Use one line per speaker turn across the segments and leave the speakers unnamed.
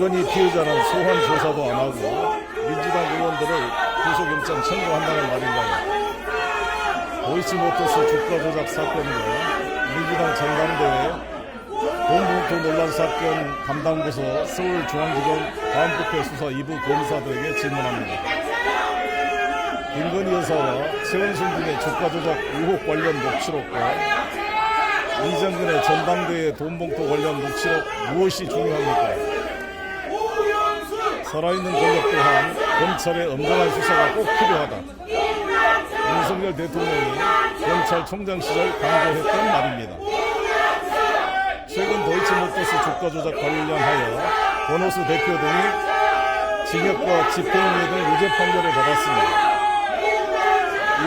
김건희 피해자는 소환 조사도 안 하고 민주당 의원들을 구속영장 청구한다는 말인가요? 도이치모터스 주가 조작 사건과 민주당 전당대회 돈봉투 논란 사건 담당부서 서울중앙지검 다음부패 수사 2부 검사들에게 질문합니다. 김건희 여사와 최은순 등의 주가 조작 의혹 관련 녹취록과 이정근의 전당대회 돈봉투 관련 녹취록 무엇이 중요합니까? 살아있는 권력 또한 검찰의 엄정한 수사가 꼭 필요하다. 윤석열 대통령이 경찰총장 시절 강조했던 말입니다. 최근 도이치모터스 주가 조작 관련하여 권오수 대표 등이 징역과 집행유예 등 유죄 판결을 받았습니다.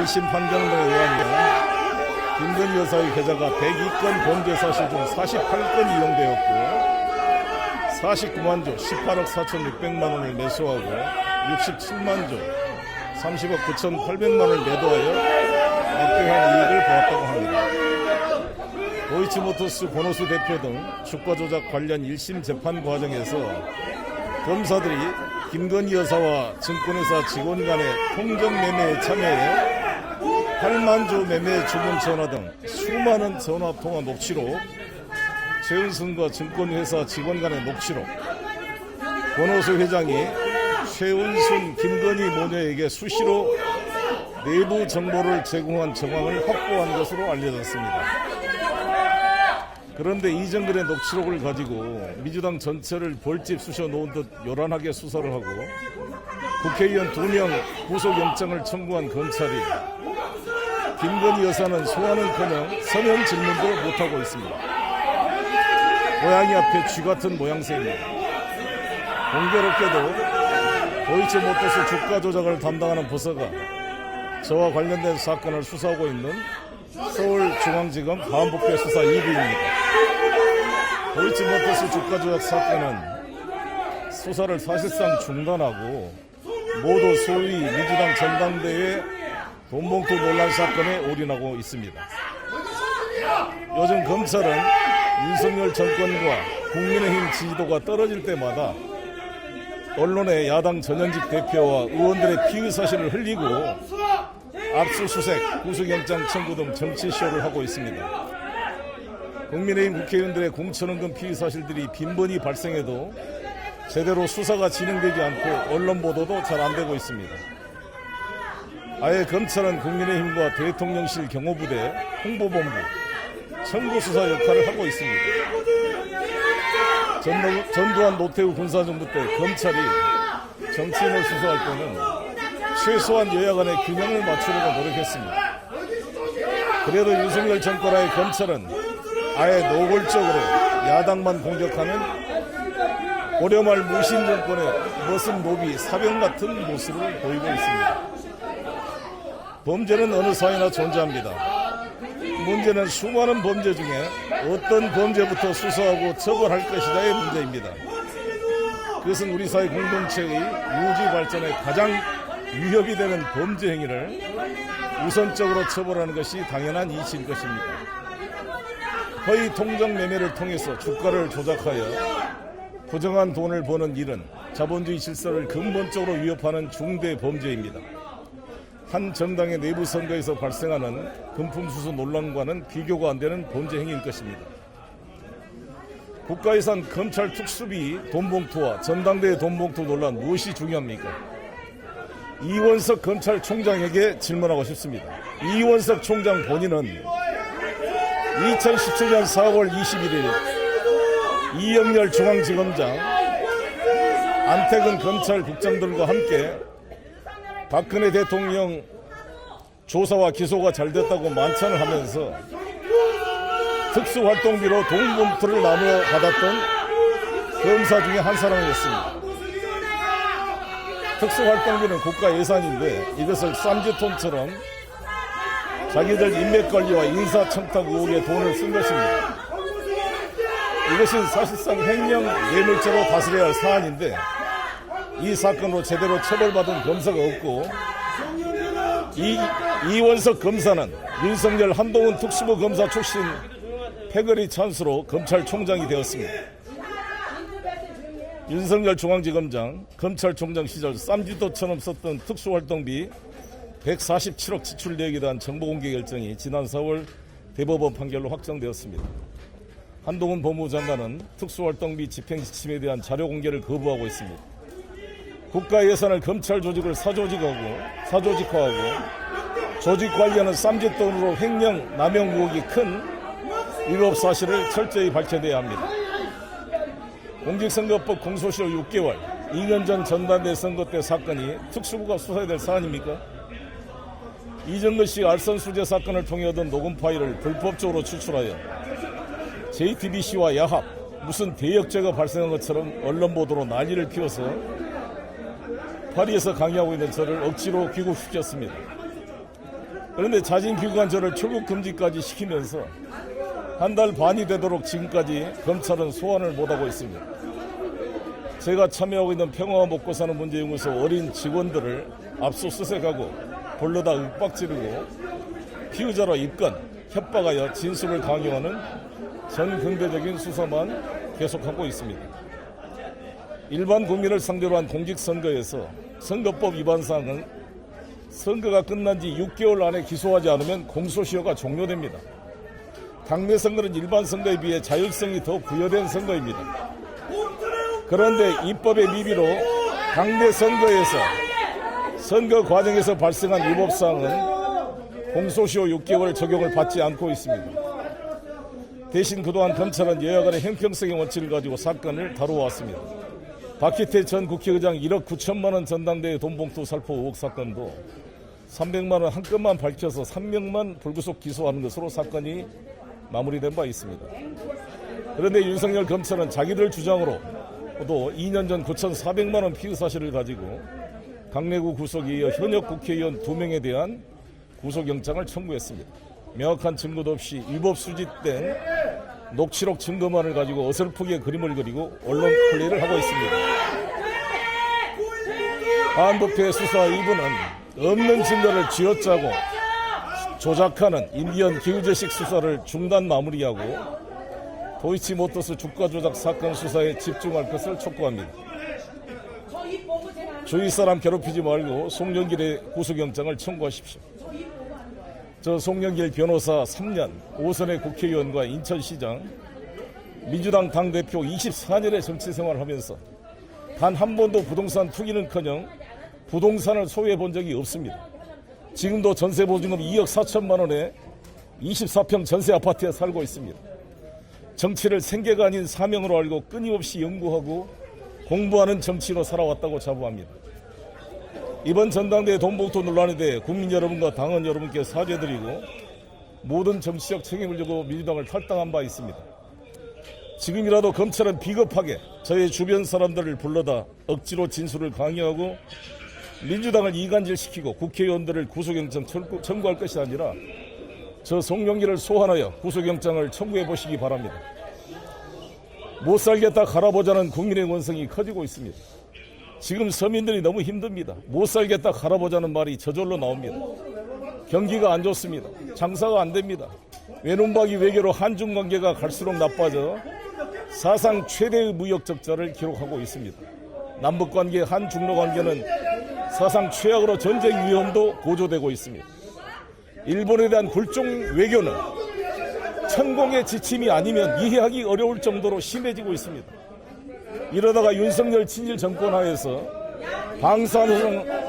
1심 판결문에 의하면 김건희 여사의 계좌가 102건 범죄 사실 중 48건 이용되었고 49만 조 18억 4,600만 원을 매수하고 67만 조 30억 9,800만 원을 매도하여 막대한 이익을 보았다고 합니다. 도이치모터스 권오수 대표 등 주가 조작 관련 1심 재판 과정에서 검사들이 김건희 여사와 증권회사 직원 간의 통정 매매에 참여해 8만 조 매매 주문 전화 등 수많은 전화 통화 녹취록, 최은순과 증권회사 직원 간의 녹취록, 권오수 회장이 최은순, 김건희 모녀에게 수시로 내부 정보를 제공한 정황을 확보한 것으로 알려졌습니다. 그런데 이정근의 녹취록을 가지고 민주당 전체를 벌집 쑤셔 놓은 듯 요란하게 수사를 하고 국회의원 2명 구속영장을 청구한 검찰이 김건희 여사는 소환은커녕 서면 질문도 못하고 있습니다. 고양이 앞에 쥐 같은 모양새입니다. 공교롭게도 도이치모터스 주가 조작을 담당하는 부서가 저와 관련된 사건을 수사하고 있는 서울중앙지검 다음부패 수사 2부입니다. 도이치모터스 주가 조작 사건은 수사를 사실상 중단하고 모두 소위 민주당 전당대회 돈봉투 논란 사건에 올인하고 있습니다. 요즘 검찰은 윤석열 정권과 국민의힘 지지도가 떨어질 때마다 언론에 야당 전현직 대표와 의원들의 피의 사실을 흘리고 압수수색, 구속영장 청구 등 정치쇼를 하고 있습니다. 국민의힘 국회의원들의 공천원금 피의 사실들이 빈번히 발생해도 제대로 수사가 진행되지 않고 언론 보도도 잘 안 되고 있습니다. 아예 검찰은 국민의힘과 대통령실 경호부대, 홍보본부, 청구수사 역할을 하고 있습니다. 전두환 노태우 군사정부 때 검찰이 정치인을 수사할 때는 최소한 여야 간의 균형을 맞추려고 노력했습니다. 그래도 윤석열 정권하의 검찰은 아예 노골적으로 야당만 공격하는 고려말 무신 정권의 머슴 노비 사병 같은 모습을 보이고 있습니다. 범죄는 어느 사회나 존재합니다. 문제는 수많은 범죄 중에 어떤 범죄부터 수사하고 처벌할 것이냐의 문제입니다. 그것은 우리 사회 공동체의 유지 발전에 가장 위협이 되는 범죄 행위를 우선적으로 처벌하는 것이 당연한 이치일 것입니다. 허위 통정 매매를 통해서 주가를 조작하여 부정한 돈을 버는 일은 자본주의 질서를 근본적으로 위협하는 중대 범죄입니다. 한 정당의 내부 선거에서 발생하는 금품수수 논란과는 비교가 안 되는 범죄 행위일 것입니다. 국가예산 검찰 특수비 돈봉투와 전당대회 돈봉투 논란 무엇이 중요합니까? 이원석 검찰총장에게 질문하고 싶습니다. 이원석 총장 본인은 2017년 4월 21일 이영렬 중앙지검장, 안태근 검찰국장들과 함께 박근혜 대통령 조사와 기소가 잘 됐다고 만찬을 하면서 특수활동비로 돈봉투를 나누어 받았던 검사 중에 한 사람이었습니다. 특수활동비는 국가 예산인데 이것을 쌈짓돈처럼 자기들 인맥관리와 인사청탁 의혹에 돈을 쓴 것입니다. 이것은 사실상 횡령 뇌물죄로 다스려야 할 사안인데 이 사건으로 제대로 처벌받은 검사가 없고 이원석 검사는 윤석열 한동훈 특수부 검사 출신 패거리 찬스로 검찰총장이 되었습니다. 윤석열 중앙지검장, 검찰총장 시절 쌈짓돈처럼 썼던 특수활동비 147억 지출 내역에 대한 정보공개 결정이 지난 4월 대법원 판결로 확정되었습니다. 한동훈 법무부 장관은 특수활동비 집행지침에 대한 자료 공개를 거부하고 있습니다. 국가 예산을 검찰 조직을 사조직화하고 조직 관리하는 쌈짓돈으로 횡령, 남용 의혹이 큰 위법 사실을 철저히 밝혀내야 합니다. 공직선거법 공소시효 6개월, 2년 전 전당대 선거 때 사건이 특수부가 수사해야 될 사안입니까? 이정근 씨 알선 수재 사건을 통해 얻은 녹음 파일을 불법적으로 추출하여 JTBC와 야합, 무슨 대역죄가 발생한 것처럼 언론 보도로 난리를 피워서 파리에서 강의하고 있는 저를 억지로 귀국시켰습니다. 그런데 자진 귀국한 저를 출국 금지까지 시키면서 한 달 반이 되도록 지금까지 검찰은 소환을 못하고 있습니다. 제가 참여하고 있는 평화와 먹고 사는 문제연구소 어린 직원들을 압수수색하고 불러다 윽박지르고 피의자로 입건, 협박하여 진술을 강요하는 전근대적인 수사만 계속하고 있습니다. 일반 국민을 상대로 한 공직선거에서 선거법 위반 사항은 선거가 끝난 지 6개월 안에 기소하지 않으면 공소시효가 종료됩니다. 당내 선거는 일반 선거에 비해 자율성이 더 부여된 선거입니다. 그런데 입법의 미비로 당내 선거에서 선거 과정에서 발생한 위법사항은 공소시효 6개월 적용을 받지 않고 있습니다. 대신 그동안 검찰은 여야 간의 형평성의 원칙을 가지고 사건을 다루어왔습니다. 박희태 전 국회의장 1억 9천만 원 전당대회 돈봉투 살포 의혹 사건도 300만 원 한 건만 밝혀서 3명만 불구속 기소하는 것으로 사건이 마무리된 바 있습니다. 그런데 윤석열 검찰은 자기들 주장으로 또 2년 전 9,400만 원 피의 사실을 가지고 강내구 구속에 이어 현역 국회의원 2명에 대한 구속영장을 청구했습니다. 명확한 증거도 없이 위법 수집된 녹취록 증거만을 가지고 어설프게 그림을 그리고 언론 플레이를 하고 있습니다. 반부패 수사 2부는 없는 증거를 쥐어짜고 조작하는 임기현 기우제식 수사를 중단 마무리하고 도이치모터스 주가 조작 사건 수사에 집중할 것을 촉구합니다. 주위 사람 괴롭히지 말고 송영길의 구속영장을 청구하십시오. 저 송영길 변호사 3년, 5선의 국회의원과 인천시장, 민주당 당대표 24년의 정치 생활을 하면서 단 한 번도 부동산 투기는커녕 부동산을 소유해 본 적이 없습니다. 지금도 전세보증금 2억 4천만 원에 24평 전세 아파트에 살고 있습니다. 정치를 생계가 아닌 사명으로 알고 끊임없이 연구하고 공부하는 정치로 살아왔다고 자부합니다. 이번 전당대회 돈봉투 논란에 대해 국민 여러분과 당원 여러분께 사죄드리고 모든 정치적 책임을 지고 민주당을 탈당한 바 있습니다. 지금이라도 검찰은 비겁하게 저의 주변 사람들을 불러다 억지로 진술을 강요하고 민주당을 이간질시키고 국회의원들을 구속영장 청구할 것이 아니라 저 송영길을 소환하여 구속영장을 청구해 보시기 바랍니다. 못 살겠다 갈아보자는 국민의 원성이 커지고 있습니다. 지금 서민들이 너무 힘듭니다. 못 살겠다 갈아보자는 말이 저절로 나옵니다. 경기가 안 좋습니다. 장사가 안 됩니다. 외눈박이 외교로 한중 관계가 갈수록 나빠져 사상 최대의 무역 적자를 기록하고 있습니다. 남북관계, 한중로 관계는 사상 최악으로 전쟁 위험도 고조되고 있습니다. 일본에 대한 굴종 외교는 천공의 지침이 아니면 이해하기 어려울 정도로 심해지고 있습니다. 이러다가 윤석열 친일 정권 하에서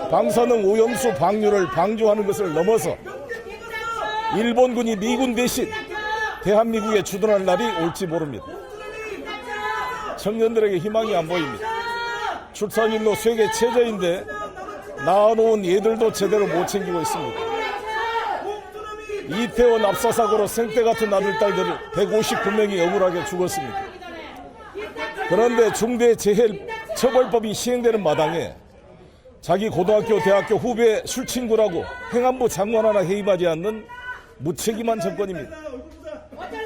방사능 오염수 방류를 방조하는 것을 넘어서 일본군이 미군 대신 대한민국에 주둔할 날이 올지 모릅니다. 청년들에게 희망이 안 보입니다. 출산율로 세계 최저인데 낳아놓은 얘들도 제대로 못 챙기고 있습니다. 이태원 압사 사고로 생떼 같은 아들 딸들 159명이 억울하게 죽었습니다. 그런데 중대재해처벌법이 시행되는 마당에 자기 고등학교, 대학교 후배 술친구라고 행안부 장관 하나 해임하지 않는 무책임한 정권입니다.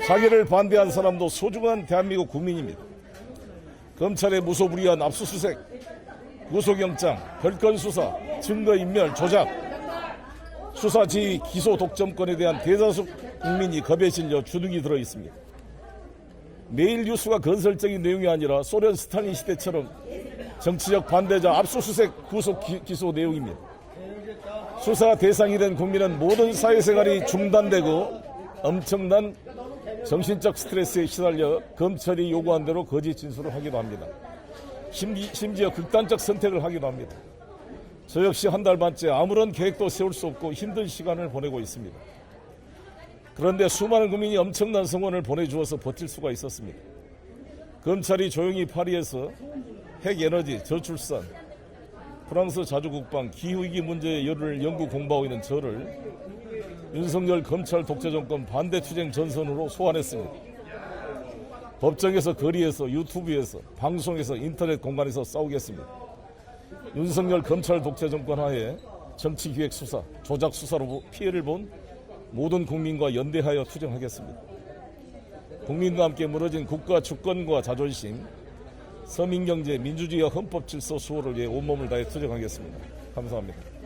자기를 반대한 사람도 소중한 대한민국 국민입니다. 검찰의 무소불위한 압수수색, 구속영장, 별건수사, 증거인멸, 조작, 수사지휘, 기소 독점권에 대한 대다수 국민이 겁에 질려 주눅이 들어 있습니다. 매일 뉴스가 건설적인 내용이 아니라 소련 스탈린 시대처럼 정치적 반대자 압수수색 구속 기소 내용입니다. 수사 대상이 된 국민은 모든 사회생활이 중단되고 엄청난 정신적 스트레스에 시달려 검찰이 요구한 대로 거짓 진술을 하기도 합니다. 심지어 극단적 선택을 하기도 합니다. 저 역시 한 달 반째 아무런 계획도 세울 수 없고 힘든 시간을 보내고 있습니다. 그런데 수많은 국민이 엄청난 성원을 보내주어서 버틸 수가 있었습니다. 검찰이 조용히 파리에서 핵에너지, 저출산, 프랑스 자주국방, 기후위기 문제의 열을 연구 공부하고 있는 저를 윤석열 검찰 독재정권 반대투쟁 전선으로 소환했습니다. 법정에서, 거리에서, 유튜브에서, 방송에서, 인터넷 공간에서 싸우겠습니다. 윤석열 검찰 독재정권 하에 정치기획 수사, 조작 수사로 피해를 본 모든 국민과 연대하여 투쟁하겠습니다. 국민과 함께 무너진 국가 주권과 자존심, 서민경제, 민주주의와 헌법 질서 수호를 위해 온몸을 다해 투쟁하겠습니다. 감사합니다.